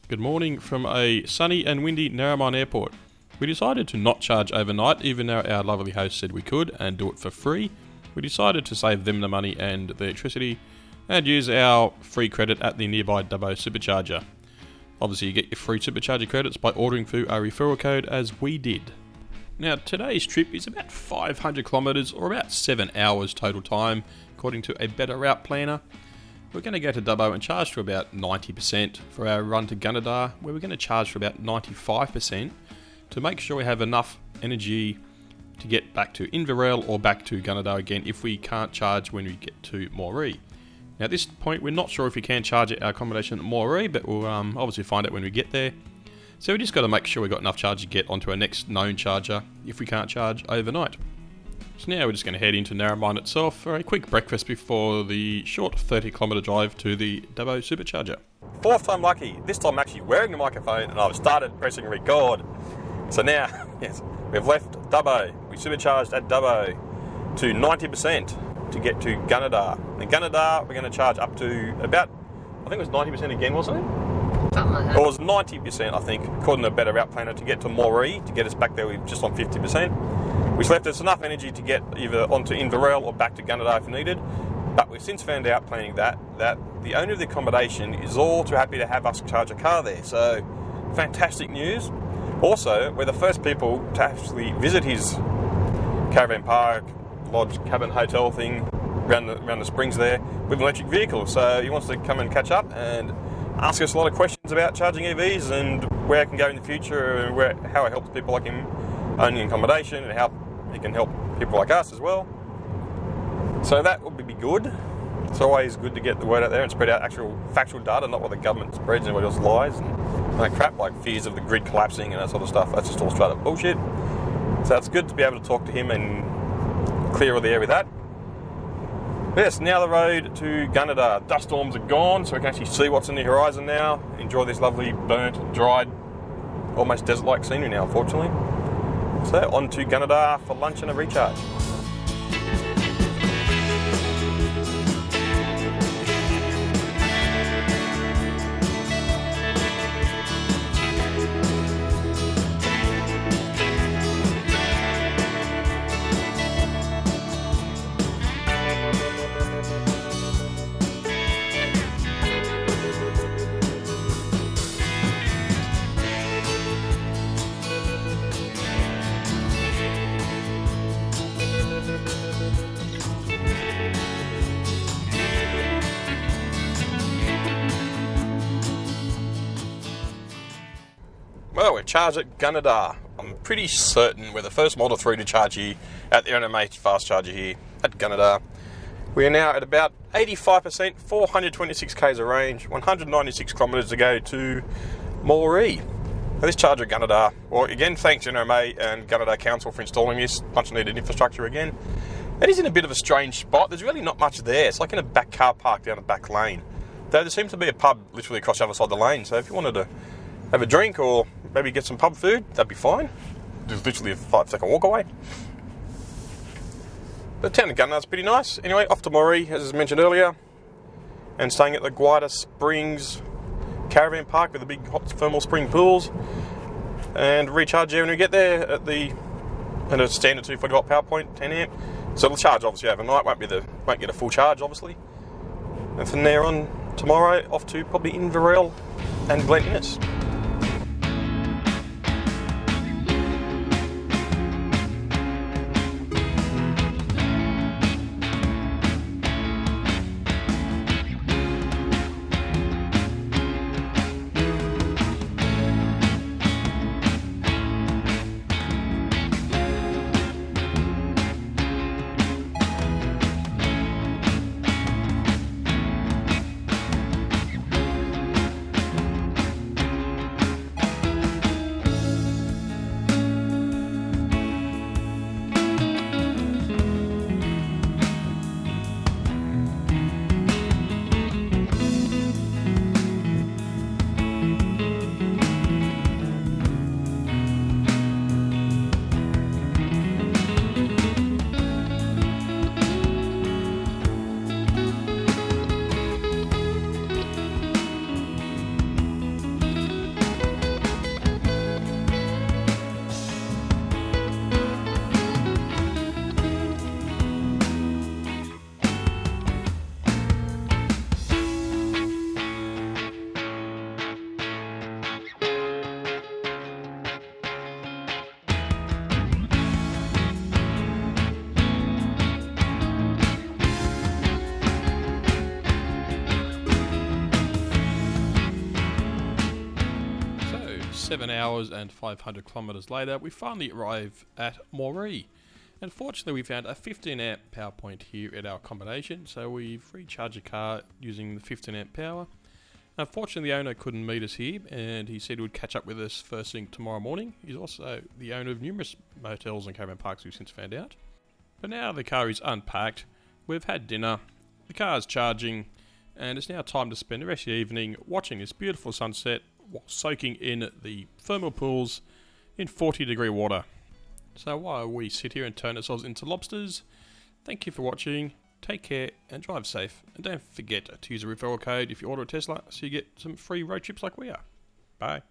Good morning from a sunny and windy NRMA airport. We decided to not charge overnight, even though our lovely host said we could, and do it for free. We decided to save them the money and the electricity, and use our free credit at the nearby Dubbo Supercharger. Obviously you get your free Supercharger credits by ordering through our referral code, as we did. Now today's trip is about 500 kilometres, or about 7 hours total time, according to a better route planner. We're going to go to Dubbo and charge to about 90% for our run to Gunnedah, where we're going to charge for about 95% to make sure we have enough energy to get back to Inverell or back to Gunnedah again if we can't charge when we get to Moree. Now at this point we're not sure if we can charge at our accommodation at Moree, but we'll obviously find out when we get there. So we just got to make sure we've got enough charge to get onto our next known charger if we can't charge overnight. So now we're just going to head into NRMA itself for a quick breakfast before the short 30-kilometre drive to the Dubbo Supercharger. Fourth time lucky. This time I'm actually wearing the microphone and I've started pressing record. So now, yes, we've left Dubbo. We supercharged at Dubbo to 90% to get to Gunnedah. In Gunnedah, we're going to charge up to about, I think it was 90% again, wasn't it? Something like that. It was 90%, I think, according to a better route planner, to get to Moree, to get us back there with just on 50%. Which left us enough energy to get either onto Inverell or back to Gunnedah if needed. But we've since found out planning that the owner of the accommodation is all too happy to have us charge a car there. So, fantastic news. Also, we're the first people to actually visit his caravan park, lodge, cabin, hotel thing around the springs there with an electric vehicle. So he wants to come and catch up and ask us a lot of questions about charging EVs and where it can go in the future and how it helps people like him owning accommodation and how it can help people like us as well. So that would be good. It's always good to get the word out there and spread out actual factual data, not what the government spreads and what else lies and that crap like fears of the grid collapsing and that sort of stuff. That's just all straight up bullshit. So it's good to be able to talk to him and clear all the air with that. Yes, now the road to Gunnedah. Dust storms are gone, so we can actually see what's in the horizon now. Enjoy this lovely burnt, dried, almost desert-like scenery now, unfortunately. So on to Gunnedah for lunch and a recharge. Well, we're charged at Gunnedah. I'm pretty certain we're the first Model 3 to charge here at the NRMA fast charger here at Gunnedah. We are now at about 85%, 426 k's of range, 196 kilometres to go to Moree. Now this charger at Gunnedah, well again thanks NRMA and Gunnedah Council for installing this, much needed infrastructure again. It is in a bit of a strange spot, there's really not much there, it's like in a back car park down a back lane. Though there seems to be a pub literally across the other side of the lane, so if you wanted to have a drink or maybe get some pub food, that'd be fine. There's literally a 5-second walk away. The town of Gunnedah's pretty nice. Anyway, off to Moree, as I mentioned earlier, and staying at the Guida Springs Caravan Park with the big hot thermal spring pools, and recharge there when we get there at a standard 240-watt power point, 10 amp. So it'll charge obviously overnight, won't get a full charge obviously. And from there on, tomorrow, off to probably Inverell and Glen Innes. 7 hours and 500 kilometers later, we finally arrive at Moree. Unfortunately, we found a 15 amp power point here at our accommodation, so we've recharged the car using the 15 amp power. Unfortunately, the owner couldn't meet us here, and he said he would catch up with us first thing tomorrow morning. He's also the owner of numerous motels and caravan parks, we've since found out. But now the car is unpacked, we've had dinner, the car is charging, and it's now time to spend the rest of the evening watching this beautiful sunset while soaking in the thermal pools in 40-degree water. So while we sit here and turn ourselves into lobsters, thank you for watching, take care and drive safe, and don't forget to use a referral code if you order a Tesla so you get some free road trips like we are. Bye.